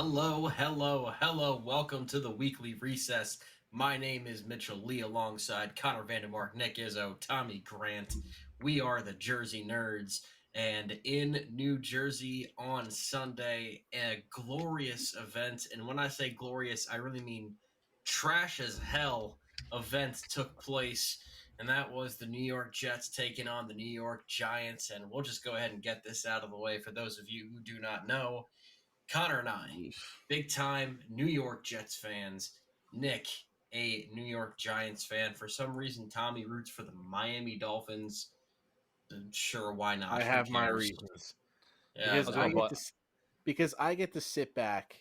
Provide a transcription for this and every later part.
Hello, hello, hello. Welcome to the weekly recess. My name is Mitchell Lee alongside Connor Vandermark, Nick Izzo, Tommy Grant. We are the Jersey Nerds. And in New Jersey on Sunday, a glorious event. And when I say glorious, I really mean trash as hell event took place. And that was the New York Jets taking on the New York Giants. And we'll just go ahead and get this out of the way for those of you who do not know. Connor and I, big time New York Jets fans. Nick, a New York Giants fan. For some reason, Tommy roots for the Miami Dolphins. Sure, why not? I Who have my cares? reasons Yeah, because I'll no, go I get but to because I get to sit back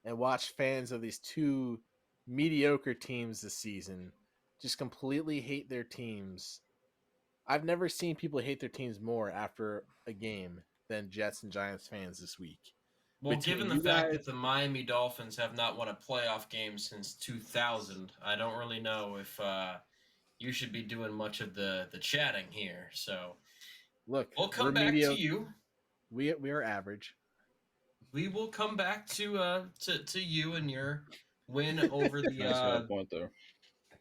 and watch fans of these two mediocre teams this season just completely hate their teams. I've never seen people hate their teams more after a game than Jets and Giants fans this week. well, given Between the you fact guys, that the Miami Dolphins have not won a playoff game since 2000, I don't really know if you should be doing much of the chatting here. So look, we'll we're come back to mediocre. you. We are average. We will come back to you and your win over the nice got a point there.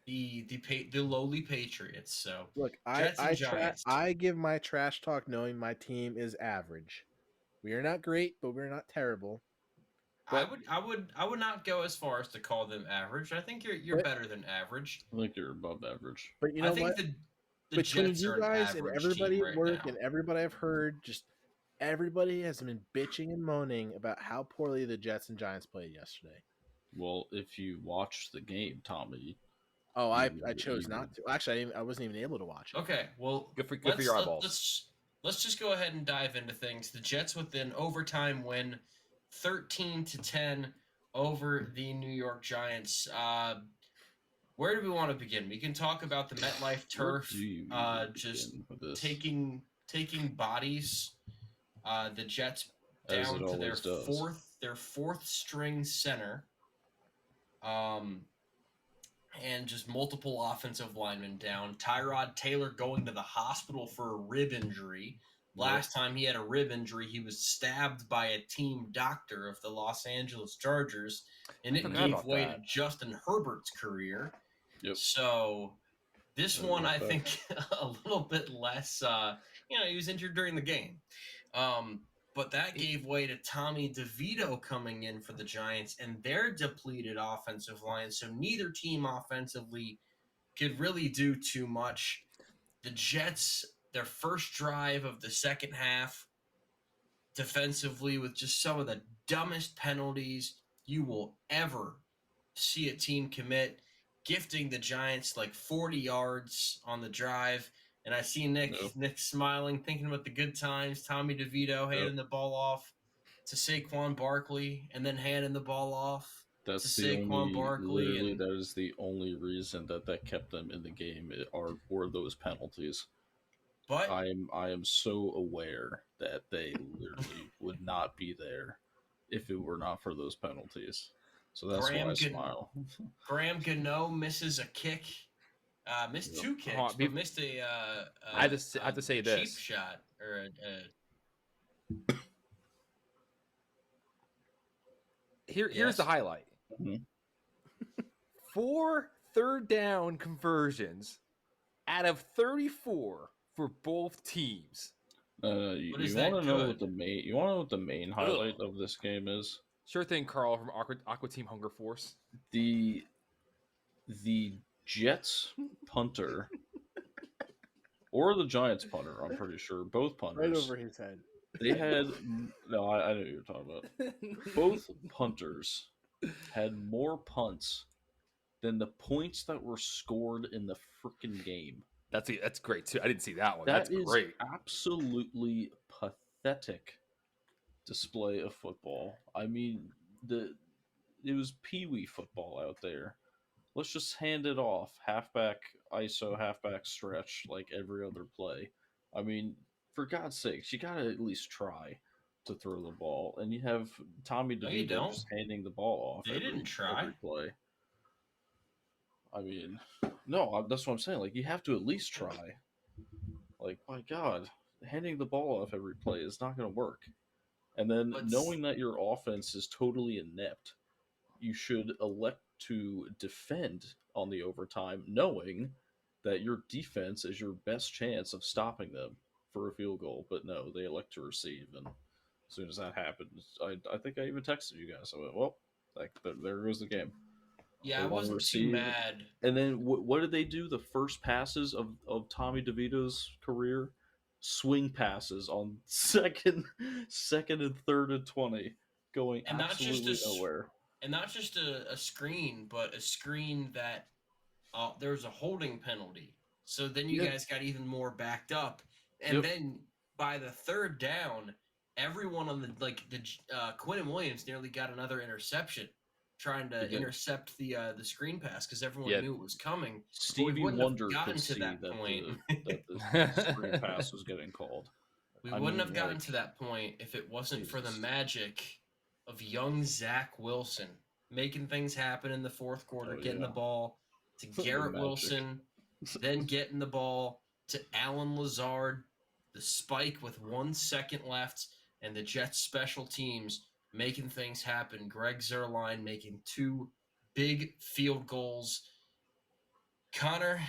the lowly Patriots. So Look, Jets and Giants. I give my trash talk knowing my team is average. We are not great, but we're not terrible. I But would I would I would not go as far as to call them average. I think you're but better than average. I think you're above average. but you I know think what? the Between Jets you are an guys and average team everybody at right work and now. everybody I've heard, just everybody has been bitching and moaning about how poorly the Jets and Giants played yesterday. Well, if you watch the game, Tommy, Oh, I chose you not would. to. Actually, I wasn't even able to watch it. Okay, well Good for your eyeballs. let's just go ahead and dive into things. The Jets with an overtime win, 13-10 over the New York Giants. Where do we want to begin? We can talk about the MetLife Where turf, do you even just begin with this? taking bodies. The Jets As it down to always does. their fourth string center, um, and just multiple offensive linemen down. Tyrod Taylor going to the hospital for a rib injury. Last time he had a rib injury, he was stabbed by a team doctor of the Los Angeles Chargers, and it forgot gave about way that. to Justin Herbert's career. Yep. So this Sorry one, about I that. think, a little bit less. He was injured during the game, but that gave way to Tommy DeVito coming in for the Giants and their depleted offensive line. So neither team offensively could really do too much. The Jets, their first drive of the second half, defensively with just some of the dumbest penalties you will ever see a team commit, gifting the Giants like 40 yards on the drive. And I see Yep. Nick smiling, thinking about the good times. Tommy DeVito Yep. handing the ball off to Saquon Barkley, and then handing the ball off to That's the Saquon only, Barkley. literally, And that is the only reason that kept them in the game were those penalties. but I am so aware that they literally would not be there if it were not for those penalties. So that's why I smile. Graham Gano misses a kick. Missed Yep. two kicks, but missed a I have to say cheap this. shot or a Here's yes. the highlight. Mhm. 4 third down conversions out of 34 for both teams. You is want that to know good? what the main highlight of this game is? Sure thing, Carl from Aqua Team Hunger Force. The Jets punter or the Giants punter, I'm pretty sure, both punters. Right over his head. They had no, I know what you're talking about. Both punters had more punts than the points that were scored in the freaking game. That's great too. I didn't see that one. That That's is great. absolutely pathetic display of football. I mean, it was pee-wee football out there. Let's just hand it off, halfback ISO, halfback stretch, like every other play. I mean, for God's sakes, you gotta at least try to throw the ball, and you have Tommy No, you DeVito don't. just handing the ball off. They didn't try. Every play. I mean, no, that's what I'm saying. Like, you have to at least try. Like, my God, handing the ball off every play is not going to work. And then But knowing that your offense is totally inept, you should elect to defend on the overtime, knowing that your defense is your best chance of stopping them for a field goal. But no, they elect to receive. And as soon as that happens, I think I even texted you guys. I went, well, there goes the game. yeah, They I want to wasn't too receive. mad. And then what did they do? The first passes of Tommy DeVito's career, swing passes on second and third and 20, going And not just absolutely nowhere. a screen, but a screen that there was a holding penalty. So then you Yep. guys got even more backed up. And Yep. then by the third down, everyone on the Quinn Williams nearly got another interception, trying to He did. intercept the screen pass because everyone Yeah. knew it was coming. Stevie wouldn't have Wonder gotten could to see that that point. the screen pass was getting called. We I wouldn't mean, have gotten like, to that point if it wasn't for the Jesus. magic of young Zach Wilson making things happen in the fourth quarter, Oh, getting yeah. the ball to The Garrett magic. Wilson, then getting the ball to Alan Lazard, the spike with 1 second left, and the Jets special teams making things happen. Greg Zerline making 2 big field goals. Connor,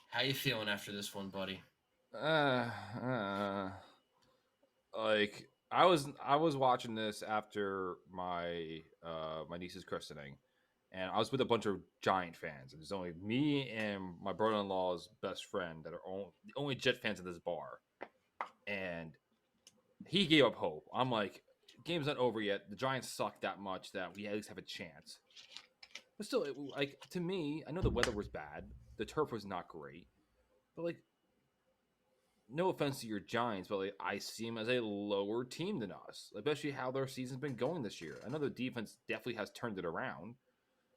how you feeling after this one, buddy? Like I was watching this after my my niece's christening, and I was with a bunch of Giant fans, and there's only me and my brother-in-law's best friend that are the only Jet fans in this bar, and he gave up hope. I'm like, game's not over yet. The Giants suck that much that we at least have a chance. But still, like to me, I know the weather was bad, the turf was not great, but like, no offense to your Giants, but like, I see them as a lower team than us, especially how their season's been going this year. I know the defense definitely has turned it around,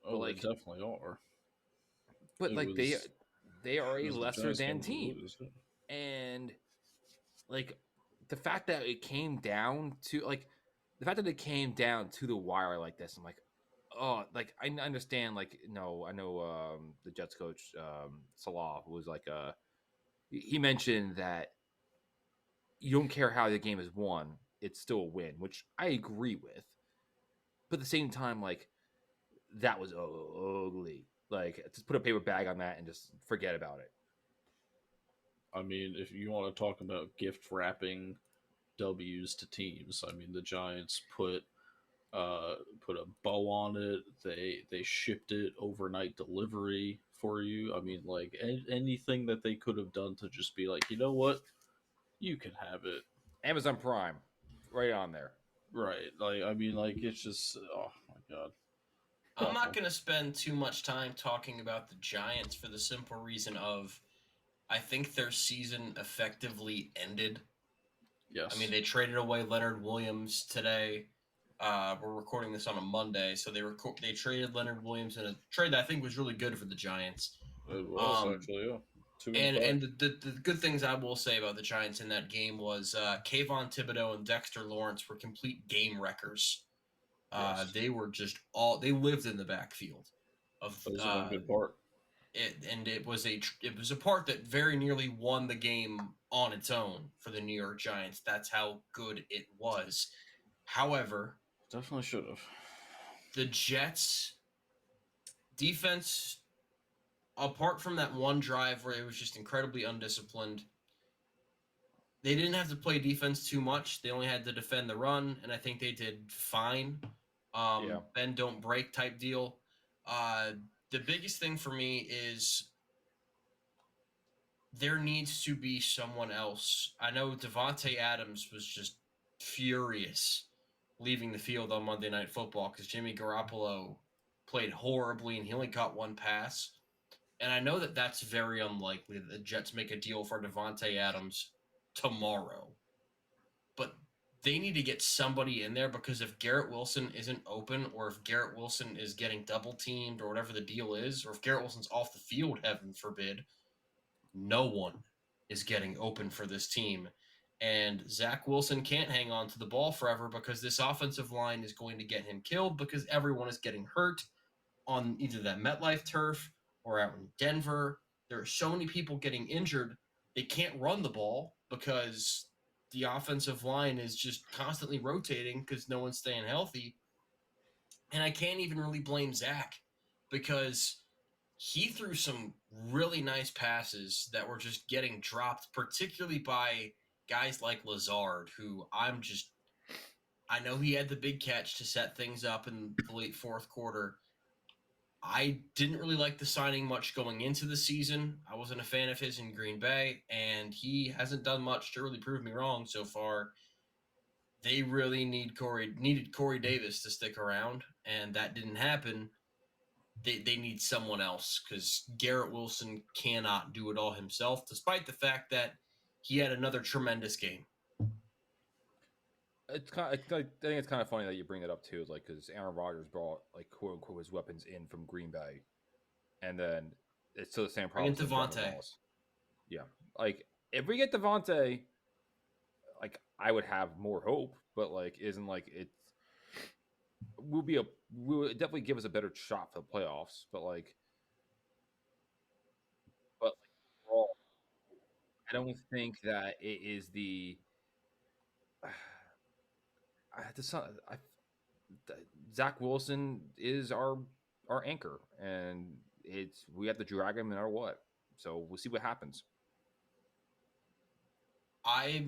Oh, like- they definitely are. but It like was- they are it a was the lesser Giants' than game to team, lose. and like the fact that it came down to the wire like this, I'm like, oh, like I understand, like no, I know the Jets coach Salah was like he mentioned that you don't care how the game is won, it's still a win, which I agree with. But at the same time, like that was ugly. Like just put a paper bag on that and just forget about it. I mean, if you want to talk about gift wrapping W's to teams, I mean the Giants put a bow on it. They shipped it overnight delivery for you. I mean, like anything that they could have done to just be like, you know what, you can have it. Amazon Prime, right on there. Right. Like, I mean, like, it's just, oh my God. I'm not Awful. going to spend too much time talking about the Giants for the simple reason of I think their season effectively ended. Yes. I mean, they traded away Leonard Williams today. We're recording this on a Monday, so they traded Leonard Williams in a trade that I think was really good for the Giants. It was actually, yeah. 2-5. And the good things I will say about the Giants in that game was Kayvon Thibodeau and Dexter Lawrence were complete game wreckers. Yes. They were just they lived in the backfield of That was a one good part. it was a part that very nearly won the game on its own for the New York Giants. That's how good it was. However, Definitely should have. the Jets defense, apart from that one drive where it was just incredibly undisciplined, they didn't have to play defense too much. They only had to defend the run, and I think they did fine. Yeah. Bend don't break type deal. The biggest thing for me is there needs to be someone else. I know Devontae Adams was just furious leaving the field on Monday Night Football because Jimmy Garoppolo played horribly and he only got 1 pass. And I know that that's very unlikely that the Jets make a deal for Devontae Adams tomorrow. But they need to get somebody in there because if Garrett Wilson isn't open or if Garrett Wilson is getting double teamed or whatever the deal is, or if Garrett Wilson's off the field, heaven forbid, no one is getting open for this team. And Zach Wilson can't hang on to the ball forever because this offensive line is going to get him killed because everyone is getting hurt on either that MetLife turf or out in Denver. There are so many people getting injured. They can't run the ball because the offensive line is just constantly rotating because no one's staying healthy. And I can't even really blame Zach because he threw some really nice passes that were just getting dropped, particularly by guys like Lazard, who I know he had the big catch to set things up in the late fourth quarter. I didn't really like the signing much going into the season. I wasn't a fan of his in Green Bay, and he hasn't done much to really prove me wrong so far. They really needed Corey Davis to stick around, and that didn't happen. They need someone else because Garrett Wilson cannot do it all himself, despite the fact that he had another tremendous game. I think it's kind of funny that you bring it up too, like because Aaron Rodgers brought like quote unquote his weapons in from Green Bay, and then it's still the same Bring problem. in Devontae. Yeah, like if we get Devontae, like I would have more hope, but like isn't like it's will definitely give us a better shot for the playoffs, but overall, I don't think that it is the I Zach Wilson is our anchor, and we have to drag him no matter what. So we'll see what happens. I,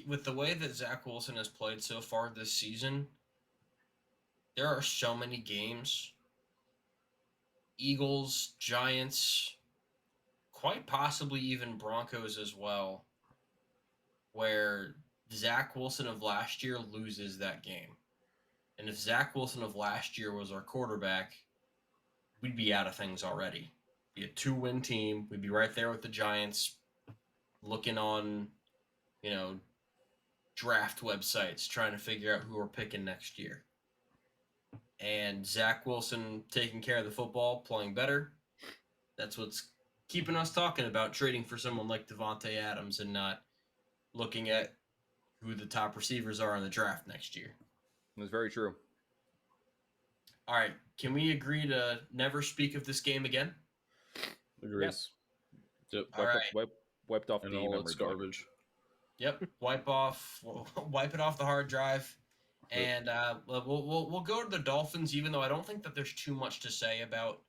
with the way that Zach Wilson has played so far this season, there are so many games. Eagles, Giants, quite possibly even Broncos as well, where Zach Wilson of last year loses that game. And if Zach Wilson of last year was our quarterback, we'd be out of things already. Be a 2-win team. We'd be right there with the Giants, looking on, you know, draft websites trying to figure out who we're picking next year. And Zach Wilson taking care of the football, playing better. That's what's keeping us talking about trading for someone like Davante Adams and not looking at who the top receivers are in the draft next year. That's very true. All right, can we agree to never speak of this game again? Agrees. Yep. All right. Wiped off And the all memory its card. garbage. Yep, wipe it off the hard drive, and we'll go to the Dolphins. Even though I don't think that there's too much to say about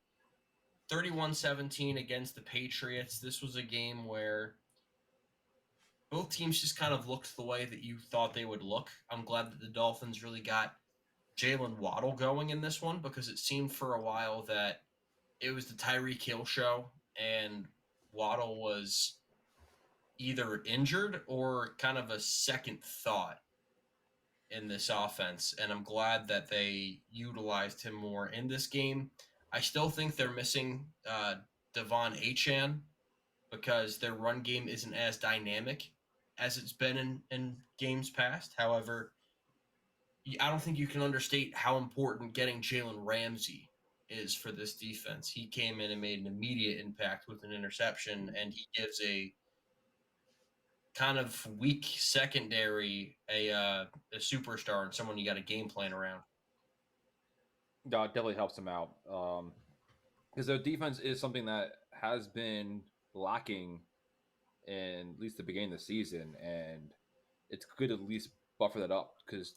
31-17 against the Patriots. This was a game where both teams just kind of looked the way that you thought they would look. I'm glad that the Dolphins really got Jalen Waddle going in this one because it seemed for a while that it was the Tyreek Hill show and Waddle was either injured or kind of a second thought in this offense. And I'm glad that they utilized him more in this game. I still think they're missing Devon Achane because their run game isn't as dynamic as it's been in games past. However, I don't think you can understate how important getting Jalen Ramsey is for this defense. He came in and made an immediate impact with an interception, and he gives a kind of weak secondary a superstar and someone you got a game plan around. No, it definitely helps them out because their defense is something that has been lacking in at least the beginning of the season, and it's good to at least buffer that up because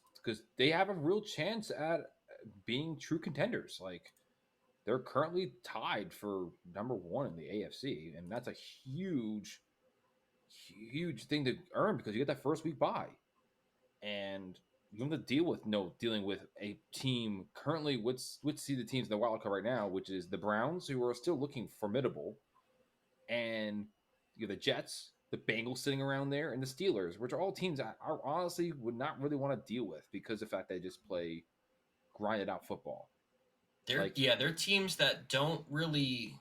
they have a real chance at being true contenders. Like they're currently tied for number one in the AFC, and that's a huge thing to earn because you get that first week bye, and you have to dealing with a team currently which see the teams in the wild card right now, which is the Browns, who are still looking formidable, and you have the Jets, the Bengals sitting around there, and the Steelers, which are all teams I honestly would not really want to deal with because of the fact they just play grinded out football. They're teams that don't really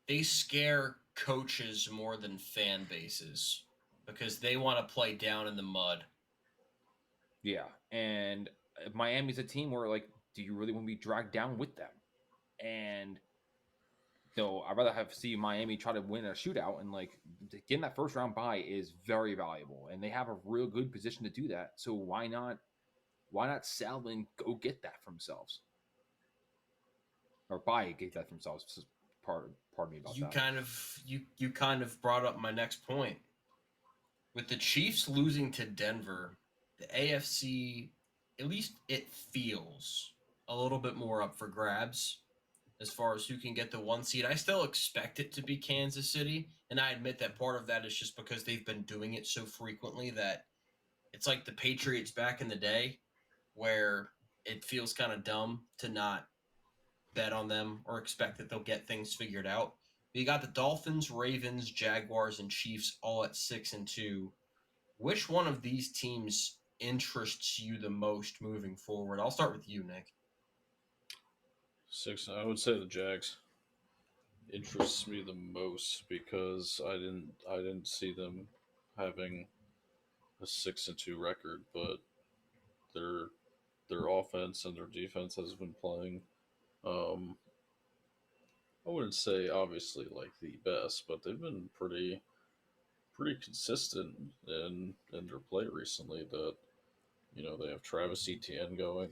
they scare coaches more than fan bases because they want to play down in the mud. Yeah, and Miami's a team where like, do you really want to be dragged down with them? And so I'd rather see Miami try to win a shootout, and like getting that first round bye is very valuable, and they have a real good position to do that. So why not sell and go get that for themselves, or get that for themselves? Pardon me about that. You kind of brought up my next point With the Chiefs losing to Denver, the AFC, at least it feels a little bit more up for grabs as far as who can get the 1 seed. I still expect it to be Kansas City, and I admit that part of that is just because they've been doing it so frequently that it's like the Patriots back in the day where it feels kind of dumb to not bet on them or expect that they'll get things figured out. But you got the Dolphins, Ravens, Jaguars, and Chiefs all at 6-2. Which one of these teams interests you the most moving forward? I'll start with you, Nick. Six. I would say the Jags interests me the most because I didn't see them having a 6-2 record, but their their offense and their defense has been playing. Um, I wouldn't say obviously like the best, but they've been pretty consistent in their play recently. That they have Travis Etienne going.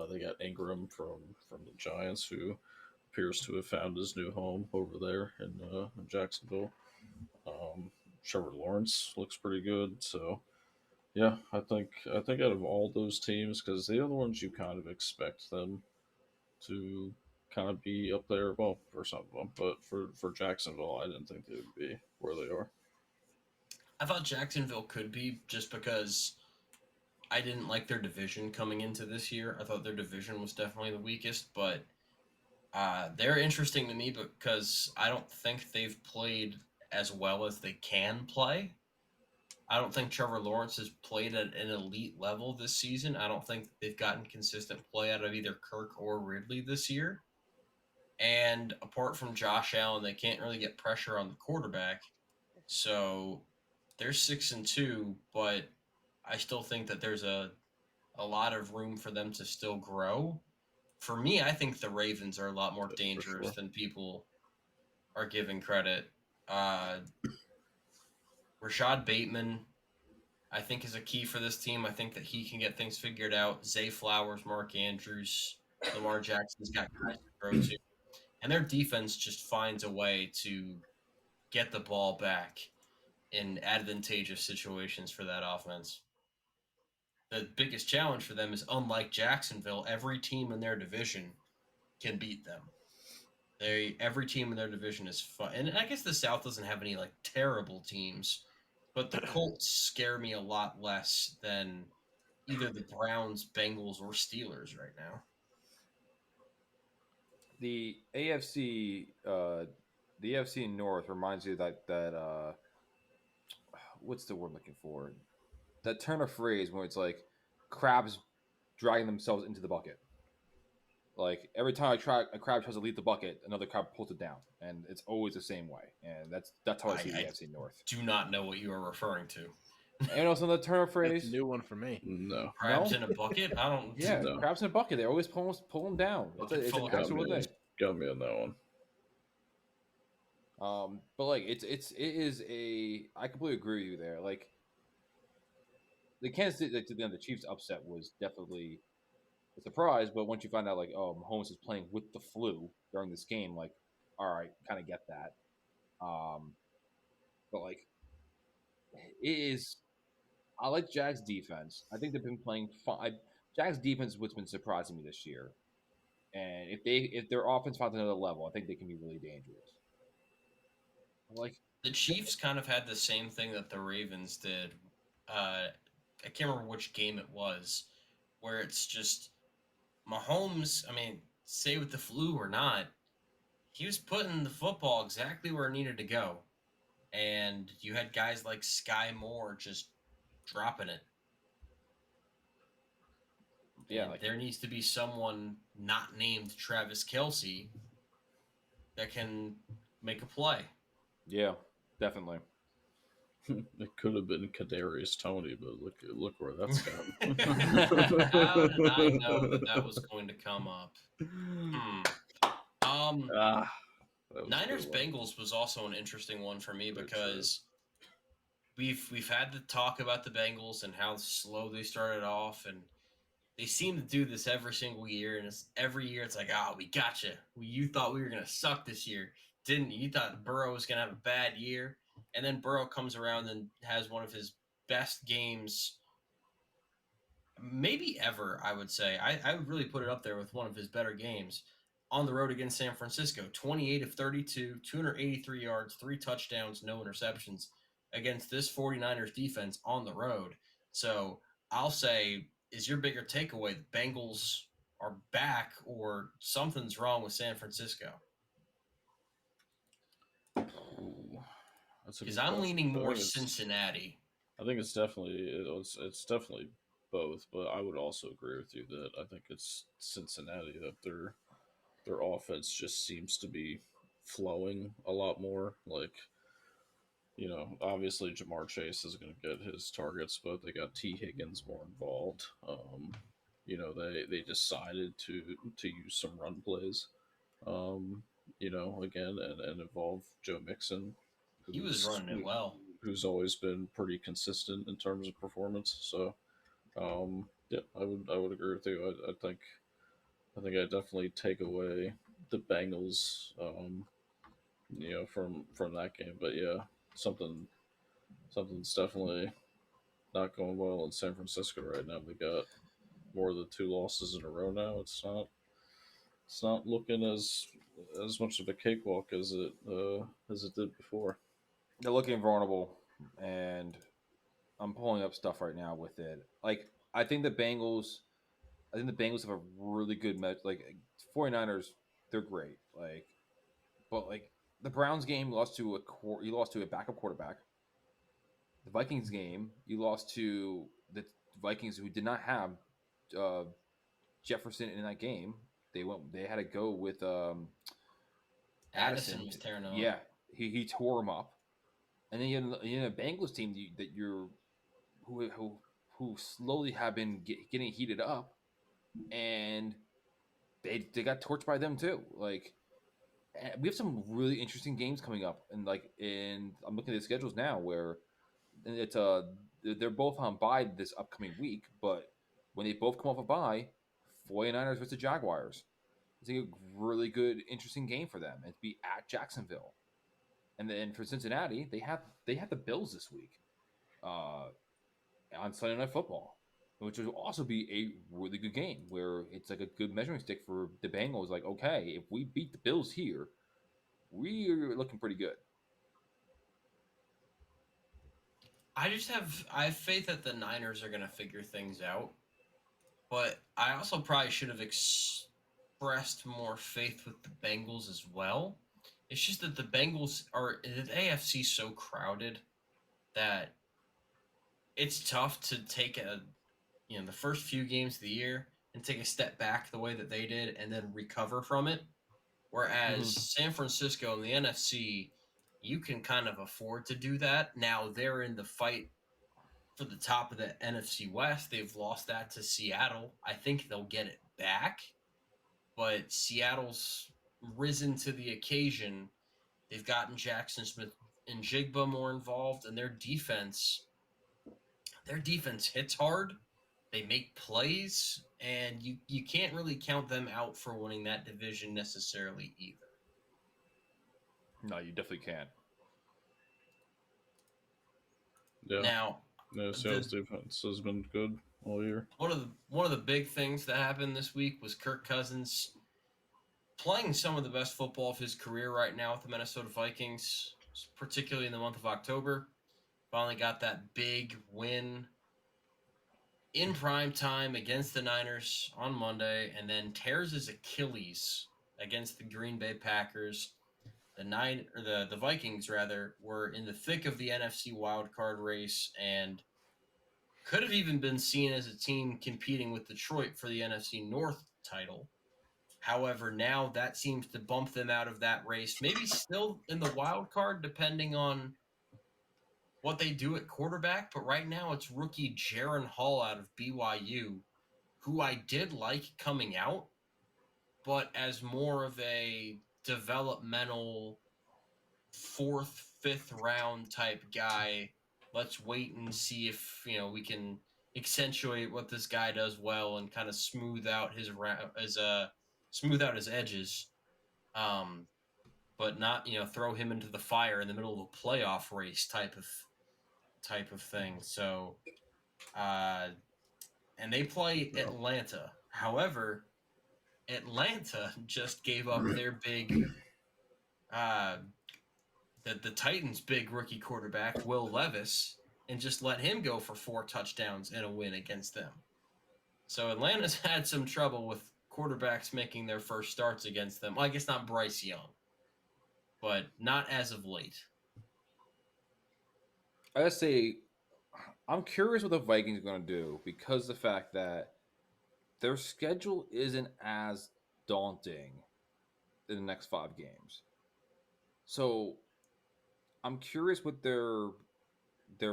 They got Ingram from the Giants, who appears to have found his new home over there in Jacksonville. Um, Trevor Lawrence looks pretty good. So yeah, I think out of all those teams, because the other ones you kind of expect them to kind of be up there. Well, for some of them, but for Jacksonville, I didn't think they would be where they are. I thought Jacksonville could be just because I didn't like their division coming into this year. I thought their division was definitely the weakest, but they're interesting to me because I don't think they've played as well as they can play. I don't think Trevor Lawrence has played at an elite level this season. I don't think they've gotten consistent play out of either Kirk or Ridley this year. And apart from Josh Allen, they can't really get pressure on the quarterback. So they're 6-2, but I still think that there's a lot of room for them to still grow. For me, I think the Ravens are a lot more For dangerous sure. than people are giving credit. Uh, Rashad Bateman, I think, is a key for this team. I think that he can get things figured out. Zay Flowers, Mark Andrews, Lamar Jackson's got guys to throw to. And their defense just finds a way to get the ball back in advantageous situations for that offense. The biggest challenge for them is, unlike Jacksonville, every team in their division can beat them. Every team in their division is fun, and I guess the South doesn't have any like terrible teams, but the Colts scare me a lot less than either the Browns, Bengals, or Steelers right now. The AFC North reminds you that what's the word I'm looking for? That turn of phrase where it's like crabs dragging themselves into the bucket. Like every time a crab tries to leave the bucket, another crab pulls it down, and it's always the same way. And that's how I see the I AFC North. do not know what you are referring to. Anyone else on the turn of That's phrase? a new one for me. No, Crabs No? in a bucket? I don't. Yeah, No. crabs in a bucket. They always pull them down. Bucket It's full an of actual got thing. me, got me on that one. But like it is a. I completely agree with you there. Like the Kansas City, the Chiefs upset was definitely a surprise. But once you find out, like, oh, Mahomes is playing with the flu during this game, like, all right, kind of get that. Um, but like, it is. I like Jags defense. I think they've been playing fine. Jags defense is what's been surprising me this year. And if their offense finds another level, I think they can be really dangerous. Like, The Chiefs kind of had the same thing that the Ravens did. I can't remember which game it was, where it's just Mahomes. I mean, say with the flu or not, he was putting the football exactly where it needed to go, and you had guys like Sky Moore just dropping it. yeah, And like there needs to be someone not named Travis Kelsey that can make a play. yeah, definitely. It could have been Kadarius Tony, but look where that's gone. How did I know that was going to come up? Ah, that was a Niners good one. Bengals was also an interesting one for me Very because we've had the talk about the Bengals and how slow they started off, and they seem to do this every single year, and every year it's like, we got you. You thought we were gonna suck this year, didn't you? You thought Burrow was gonna have a bad year, and then Burrow comes around and has one of his best games maybe ever, I would say. I would really put it up there with one of his better games on the road against San Francisco. 28 of 32, 283 yards, 3 touchdowns, no interceptions against this 49ers defense on the road. So I'll say, is your bigger takeaway the Bengals are back or something's wrong with San Francisco? Ooh, that's a Because good I'm question. leaning I more think it's Cincinnati. I think it's definitely both, but I would also agree with you that I think it's Cincinnati that their offense just seems to be flowing a lot more. Like, obviously Jamar Chase is going to get his targets, but they got T Higgins more involved. They decided to use some run plays. Um, again, and involve Joe Mixon, He was who's running it well. who's always been pretty consistent in terms of performance. So, yeah, I would agree with you. I think I definitely take away the Bengals, from that game. But yeah, something something's definitely not going well in San Francisco right now. They got more than 2 losses in a row now. It's not looking as much of a cakewalk as it did before. They're looking vulnerable, and I'm pulling up stuff right now with it. Like I think the Bengals have a really good match. Like 49ers, they're great. But the Browns game, you lost to a backup quarterback. The Vikings game, you lost to the Vikings who did not have uh, Jefferson in that game. They had to go with Addison Addison. was tearing him Yeah, up. he tore him up. And then you have a Bengals team that you're who slowly have been getting heated up, and they got torched by them too. We have some really interesting games coming up, and I'm looking at the schedules now where it's they're both on bye this upcoming week, but when they both come off a bye, 49ers versus Jaguars. It's a really good, interesting game for them. It'd be at Jacksonville, and then for Cincinnati, they have the Bills this week, uh, on Sunday Night Football, which will also be a really good game where it's like a good measuring stick for the Bengals. Like, okay, if we beat the Bills here, we're looking pretty good. I have faith that the Niners are going to figure things out, but I also probably should have expressed more faith with the Bengals as well. It's just that the AFC so crowded that it's tough to take the first few games of the year and take a step back the way that they did and then recover from it. Whereas Mhm. San Francisco and the NFC, you can kind of afford to do that. Now they're in the fight for the top of the NFC West. They've lost that to Seattle. I think they'll get it back, but Seattle's risen to the occasion. They've gotten Jackson Smith and Jigba more involved, and their defense hits hard. They make plays, and you can't really count them out for winning that division necessarily either. No, you definitely can't. Yeah, Now, yeah. Seattle's the defense has been good all year. one of the big things that happened this week was Kirk Cousins playing some of the best football of his career right now with the Minnesota Vikings, particularly in the month of October. Finally got that big win in prime time against the Niners on Monday, and then tears his Achilles against the Green Bay Packers. The Vikings rather were in the thick of the NFC wildcard race and could have even been seen as a team competing with Detroit for the NFC North title. However, now that seems to bump them out of that race. Maybe still in the wild card, depending on what they do at quarterback. But right now, it's rookie Jaron Hall out of BYU, who I did like coming out, but as more of a developmental fourth, fifth round type guy. Let's wait and see if we can accentuate what this guy does well and kind of smooth out his edges. Um, but not throw him into the fire in the middle of a playoff race type of thing. So, and they play Atlanta. However, Atlanta just gave up their big uh, the Titans' big rookie quarterback, Will Levis, and just let him go for 4 touchdowns and a win against them. So Atlanta's had some trouble with quarterbacks making their first starts against them. Well, I guess not Bryce Young, but not as of late. I gotta say, I'm curious what the Vikings are going to do because the fact that their schedule isn't as daunting in the next 5 games. So I'm curious what their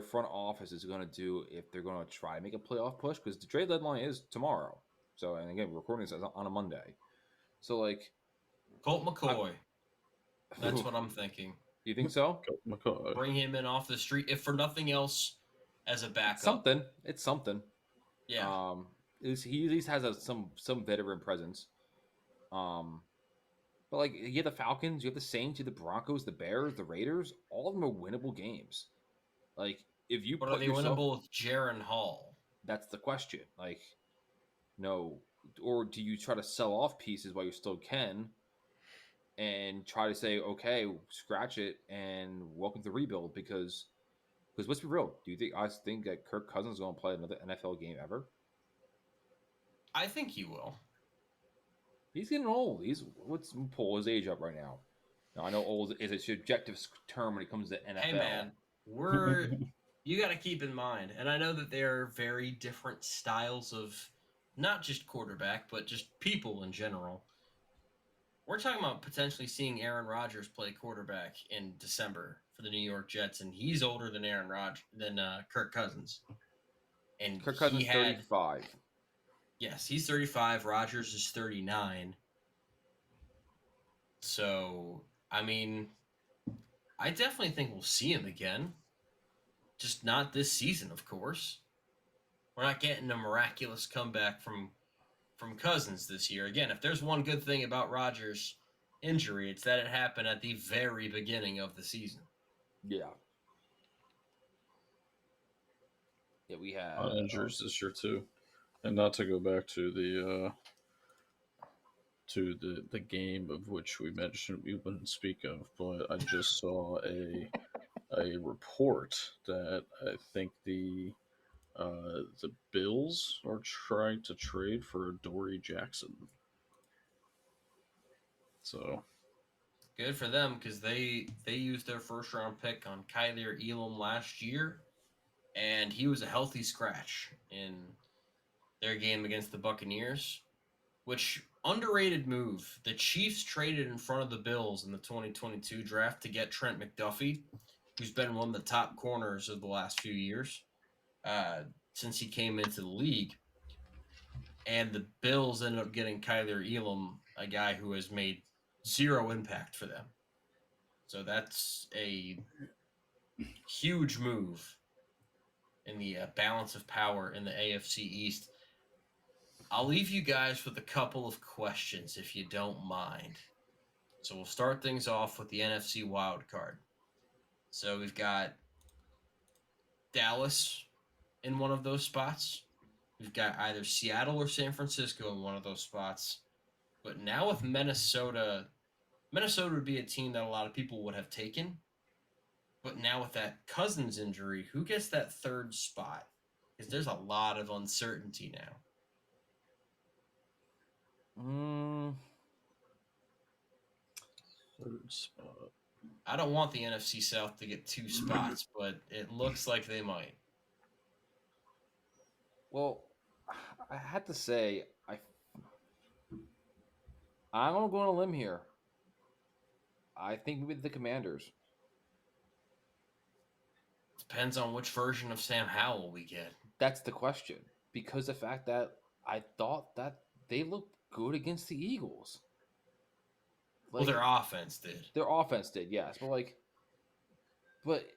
front office is going to do if they're going to try to make a playoff push because the trade deadline is tomorrow. So, and again, we're recording this on a Monday. So, like, Colt McCoy. That's what I'm thinking. You think so? McCoy. Bring him in off the street, if for nothing else, as a backup. It's something. Yeah. He at least has some veteran presence. But like you have the Falcons, you have the Saints, you have the Broncos, the Bears, the Raiders. All of them are winnable games. Like if you But put are they yourself, winnable with Jaron Hall? that's the question. Like, no, or do you try to sell off pieces while you still can, and try to say, okay, scratch it and welcome to rebuild? Because let's be real. Do you think that Kirk Cousins is going to play another NFL game ever? I think he will. He's getting old. Let's pull his age up right now. Now I know old is a subjective term when it comes to NFL. Hey man, you got to keep in mind, and I know that there are very different styles of not just quarterback, but just people in general. We're talking about potentially seeing Aaron Rodgers play quarterback in December for the New York Jets, and he's older than Kirk Cousins. And Kirk Cousins he had 35. Yes, he's 35. Rodgers is 39. So, I mean, I definitely think we'll see him again. Just not this season, of course. We're not getting a miraculous comeback from Cousins this year. Again, if there's one good thing about Rodgers' injury, it's that it happened at the very beginning of the season. Yeah. Yeah, we have injuries this year too. And not to go back to the game of which we mentioned we wouldn't speak of, but I just saw a report that I think the Bills are trying to trade for Adoree Jackson. So good for them because they used their first round pick on Kyler Elam last year, and he was a healthy scratch in their game against the Buccaneers, which underrated move. The Chiefs traded in front of the Bills in the 2022 draft to get Trent McDuffie, who's been one of the top corners of the last few years since he came into the league. And the Bills ended up getting Kyler Elam, a guy who has made zero impact for them. So that's a huge move in the balance of power in the AFC East. I'll leave you guys with a couple of questions, if you don't mind. So we'll start things off with the NFC wild card. So we've got Dallas in one of those spots. We've got either Seattle or San Francisco in one of those spots. But now with Minnesota would be a team that a lot of people would have taken. But now with that Cousins injury, who gets that third spot? Because there's a lot of uncertainty now. third spot. I don't want the NFC South to get 2 spots, but it looks like they might. Well, I had to say I'm gonna go on a limb here. I think maybe the Commanders. Depends on which version of Sam Howell we get. That's the question. Because the fact that I thought that they looked good against the Eagles. Well, their offense did. Their offense did, yes. But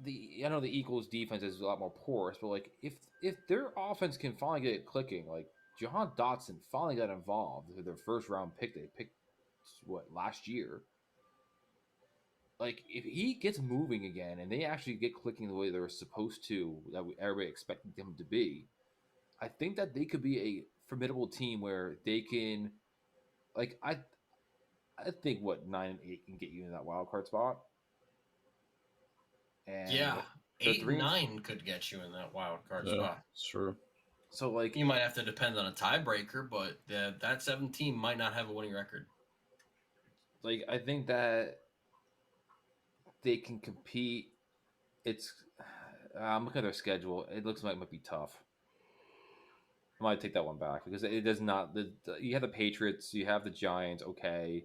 I know the Eagles' defense is a lot more porous, but like if their offense can finally get it clicking, like Jahan Dotson finally got involved with their first round pick they picked last year. like if he gets moving again and they actually get clicking the way they're supposed to, that everybody expected them to be, I think that they could be a formidable team where they can, like I think what 9 and 8 can get you in that wild card spot, and Yeah, the 8 and 9 could get you in that wild card Yeah, spot. it's true. so like You might have to depend on a tiebreaker, but that 7 team might not have a winning record. I think that they can compete. It's I'm looking at their schedule. It looks like it might be tough. I might take that one back because it does not. You have the Patriots, you have the Giants. Okay,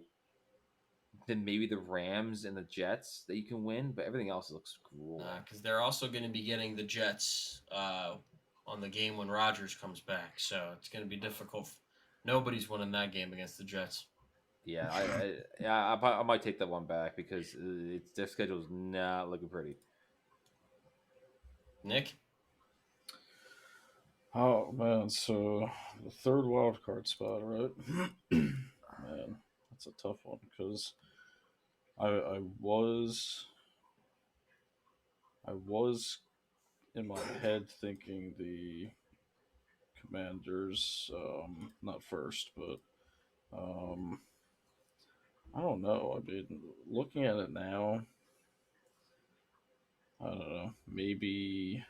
then maybe the Rams and the Jets that you can win, but everything else looks grueling. Because they're also going to be getting the Jets on the game when Rodgers comes back, so it's going to be difficult. Nobody's winning that game against the Jets. Yeah, I might take that one back because their schedule is not looking pretty. Nick? Oh man, so the third wild card spot, right? Man, that's a tough one because I was in my head thinking the Commanders, not first, but I don't know. I mean, looking at it now, I don't know. Maybe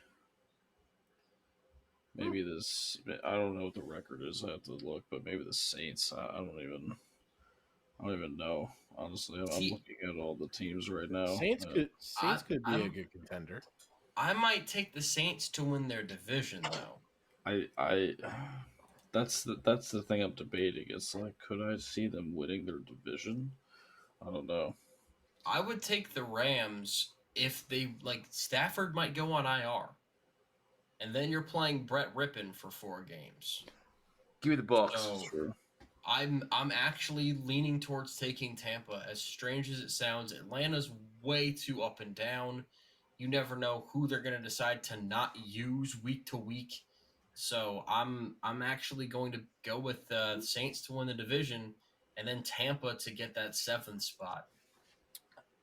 this. I don't know what the record is. I have to look, but maybe the Saints. I don't even know. Honestly, I'm looking at all the teams right now. Saints could be a I'm- good contender. I might take the Saints to win their division, though. I that's the thing I'm debating. It's like, could I see them winning their division? I don't know. I would take the Rams if they Stafford might go on IR, and then you're playing Brett Rippon for 4 games. Give me the Bucks. So Sure. I'm actually leaning towards taking Tampa. As strange as it sounds, Atlanta's way too up and down. You never know who they're going to decide to not use week to week. So I'm actually going to go with the Saints to win the division, and then Tampa to get that 7th spot.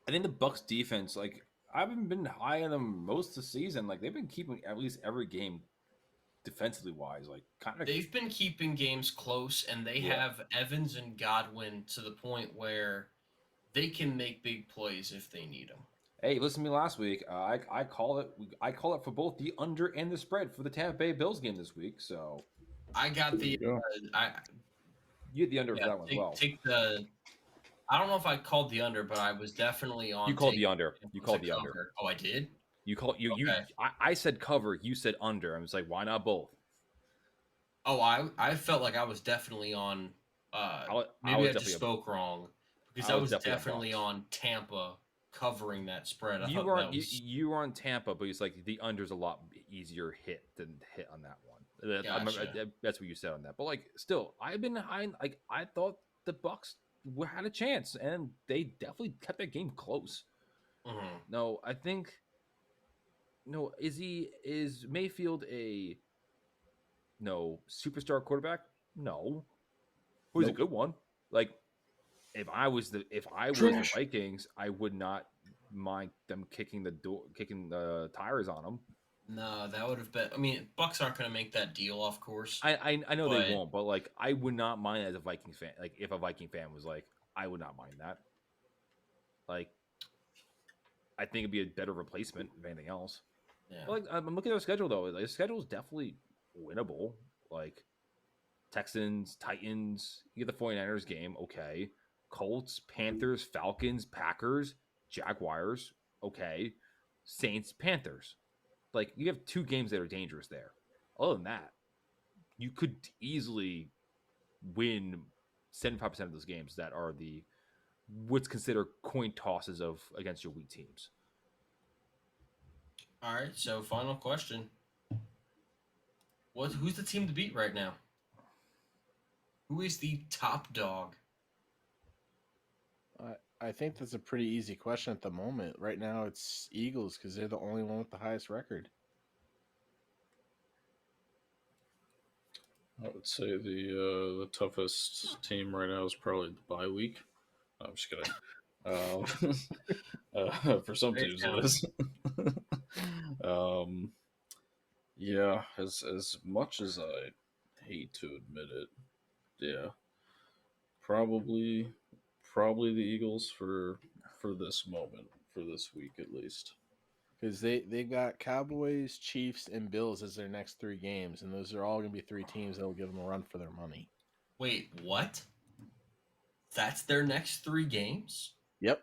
I think the Bucks defense, I haven't been high on them most of the season. They've been keeping at least every game defensively wise, kind of. They've been keeping games close, and they Yeah. have Evans and Godwin to the point where they can make big plays if they need them. Hey, listen to me last week. I call it. I call it for both the under and the spread for the Tampa Bay Bills game this week. So I got There you the go. you had the under for that one as well. take the. I don't know if I called the under, but I was definitely on. You called the taking under. Tampa You to called the cover. under. Oh, I did. You call you Okay. I said cover. You said under. I was like, why not both? Oh, I felt like I was definitely on. Maybe I just spoke wrong because I I was was definitely on definitely on Tampa covering that spread. I You thought were that on, was you were on Tampa, but it's like the under's a lot easier hit than hit on that one. I remember, Gotcha. that's what you said on that. But still, I've been high. I thought the Bucks had a chance, and they definitely kept that game close. Mhm. No, I think. No, is Mayfield a superstar quarterback? No, who's a Nope. good one. If I was the Trash. Vikings, I would not mind them kicking the tires on them. No, that would have been. I mean, Bucks aren't going to make that deal, of course. I know But- they won't, but I would not mind as a Vikings fan. If a Viking fan was I would not mind that. I think it'd be a better replacement if anything else. Yeah. But, I'm looking at their schedule though. Their schedule is definitely winnable. Texans, Titans, you get the 49ers game, okay. Colts, Panthers, Falcons, Packers, Jaguars, okay. Saints, Panthers. You have 2 games that are dangerous there. Other than that, you could easily win 75% of those games that are what's considered coin tosses against your weak teams. All right. So, final question: who's the team to beat right now? Who is the top dog? I think that's a pretty easy question at the moment. Right now, it's Eagles because they're the only one with the highest record. I would say the toughest team right now is probably the bye week. No, I'm just kidding. For some Great teams, it challenge. is. um, yeah, as much as I hate to admit it, yeah, probably probably the Eagles for this moment, for this week at least. because they got Cowboys, Chiefs, and Bills as their next three games, and those are all going to be three teams that will give them a run for their money. Wait, what? That's their next three games? Yep.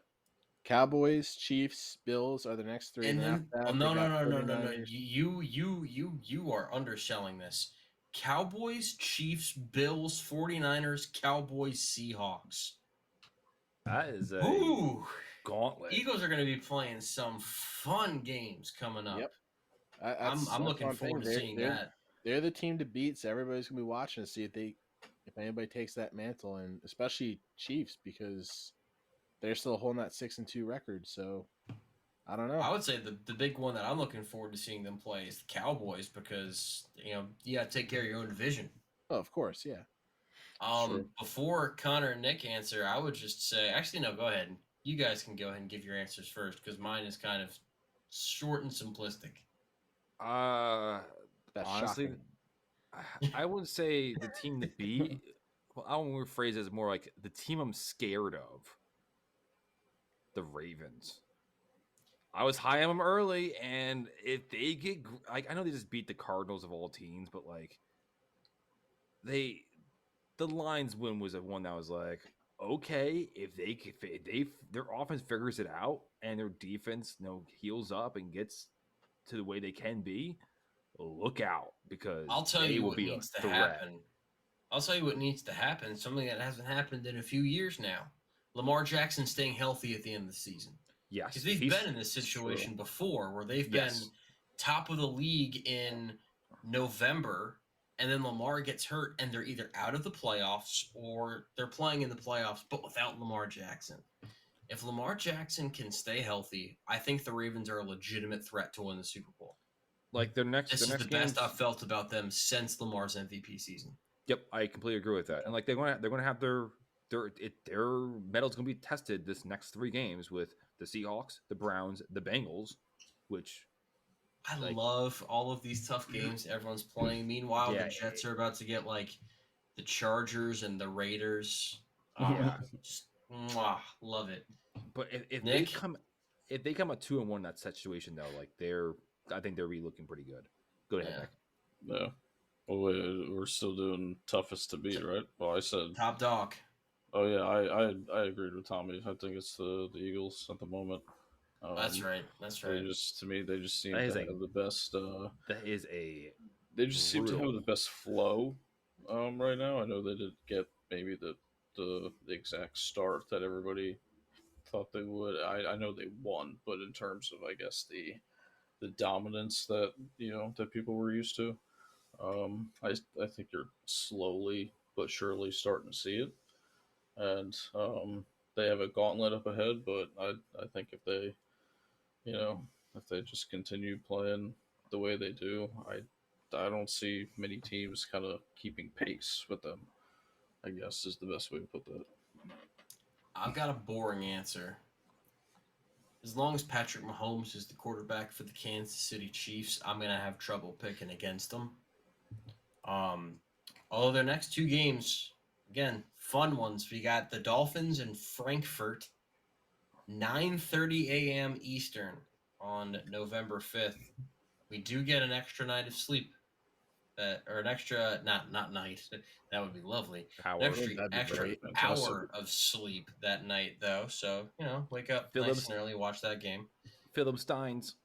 Cowboys, Chiefs, Bills are the next three, and And then then, after oh that they no, no, got no, no, no, no! 49ers. You are underselling this. Cowboys, Chiefs, Bills, 49ers, Cowboys, Seahawks. That is a Ooh, gauntlet. Eagles are going to be playing some fun games coming up. Yep. That's I'm looking one thing. forward to seeing that. They're the team to beat. So everybody's gonna be watching to see if anybody takes that mantle, and especially Chiefs because they're still holding that 6-2 record. So I don't know. I would say the big one that I'm looking forward to seeing them play is the Cowboys because you got to take care of your own division. Oh, of course, yeah. Sure. Before Connor and Nick answer, I would just say, actually, no, go ahead. You guys can go ahead and give your answers first because mine is kind of short and simplistic. That's Honestly, shocking. I would say the team to beat. Well, I want to rephrase it as more like the team I'm scared of. The Ravens. I was high on them early, and if they get like, I know they just beat the Cardinals of all teams, but like the Lions win was one that was like, okay, if their offense figures it out and their defense heals up and gets to the way they can be, look out because I'll tell they you will what be a needs to threat. happen. I'll tell you what needs to happen. Something that hasn't happened in a few years now. Lamar Jackson staying healthy at the end of the season. Yes, Because they've been in this situation before where they've been top of the league in November, and then Lamar gets hurt, and they're either out of the playoffs or they're playing in the playoffs, but without Lamar Jackson. If Lamar Jackson can stay healthy, I think the Ravens are a legitimate threat to win the Super Bowl. Like This is the best I've felt about them since Lamar's MVP season. Yep, I completely agree with that. And like they're going to have their medal's going to be tested this next three games with the Seahawks, the Browns, the Bengals, which I love all of these tough games everyone's playing. Meanwhile, the Jets are about to get like the Chargers and the Raiders. Just love it. But if Nick? they come at 2-1 in that situation though, like I think they'll be looking pretty good. Go ahead, Nick. Yeah. Well, we're still doing toughest to beat, right? Well, I said top dog. Oh yeah, I agreed with Tommy. I think it's the Eagles at the moment. That's right. They just seem to have the best. That is a. They just seem to have the best flow right now. I know they didn't get maybe the exact start that everybody thought they would. I know they won, but in terms of I guess the dominance that that people were used to, I think you're slowly but surely starting to see it. And they have a gauntlet up ahead, but I think if they just continue playing the way they do, I don't see many teams kind of keeping pace with them, I guess is the best way to put that. I've got a boring answer. As long as Patrick Mahomes is the quarterback for the Kansas City Chiefs, I'm going to have trouble picking against them. Although their next two games, again, fun ones. We got the Dolphins and Frankfurt, 9:30 a.m. Eastern on November 5th. We do get an extra night of sleep, or an extra not night. That would be lovely. An extra hour of sleep that night, though. So wake up nice and early, watch that game. Philip Steins.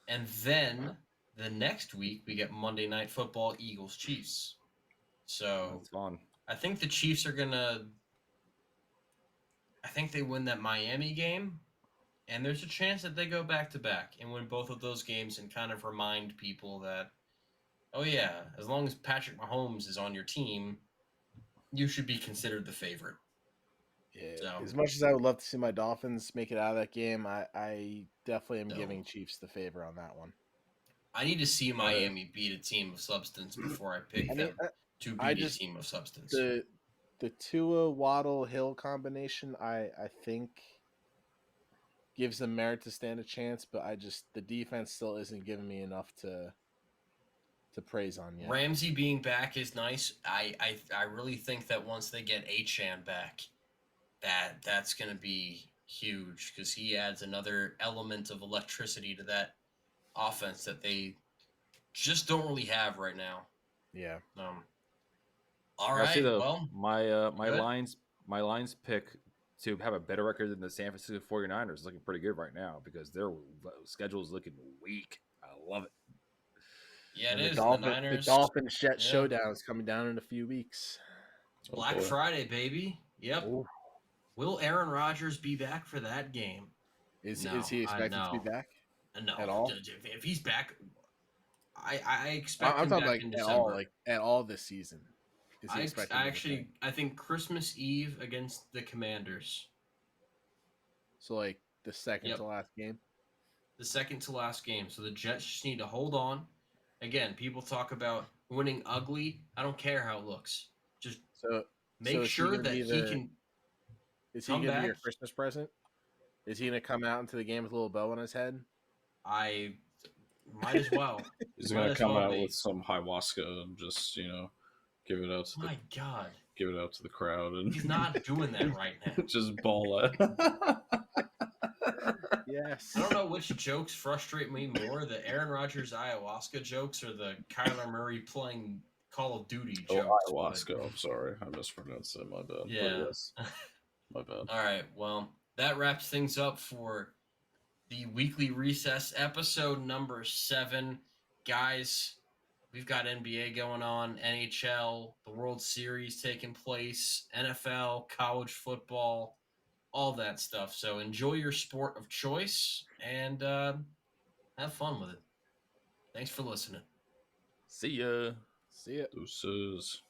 And then the next week we get Monday Night Football, Eagles Chiefs. So that's fun. I think the Chiefs are gonna. I think they win that Miami game, and there's a chance that they go back to back and win both of those games and kind of remind people that, oh yeah, as long as Patrick Mahomes is on your team, you should be considered the favorite. Yeah. So, as much as I would love to see my Dolphins make it out of that game, I definitely am giving Chiefs the favor on that one. I need to see Miami beat a team of substance before I pick them to beat a team of substance. The Tua Waddle Hill combination, I think gives them merit to stand a chance, but the defense still isn't giving me enough to praise on yet. Ramsey being back is nice. I really think that once they get Achane back, that's going to be huge because he adds another element of electricity to that offense that they just don't really have right now. Yeah. All I'll say right. though, Well, my good. Lions pick to have a better record than the San Francisco 49ers is looking pretty good right now because their schedule is looking weak. I love it. Yeah, it And is. the The Dolphins Niners. Jet Yeah. showdown is coming down in a few weeks. Oh, Black boy. Friday, baby. Yep. Ooh. Will Aaron Rodgers be back for that game? Is No, he expected to be no. back No. at all? If he's back, I expect I'm him talking back like in at all, December. this season. Is he expected? I think Christmas Eve against the Commanders. So like the second Yep. to last game. The second to last game. So the Jets just need to hold on. Again, people talk about winning ugly. I don't care how it looks. Just So make is he sure gonna that be he can Is he come gonna be your back. Christmas present? Is he gonna come out into the game with a little bow on his head? I might as well. He's Might gonna as come well out be. with some ayahuasca and just give it out to My God, the crowd and he's not doing that right now. just ball it. Yes. I don't know which jokes frustrate me more: the Aaron Rodgers ayahuasca jokes or the Kyler Murray playing Call of Duty Oh, jokes. ayahuasca. I'm sorry, I mispronounced it. My bad. But Yeah. yes, my bad. All right. Well, that wraps things up for the weekly recess episode number 7. Guys, we've got NBA going on, NHL, the World Series taking place, NFL, college football, all that stuff. So enjoy your sport of choice and have fun with it. Thanks for listening. See ya. See ya. Deuces.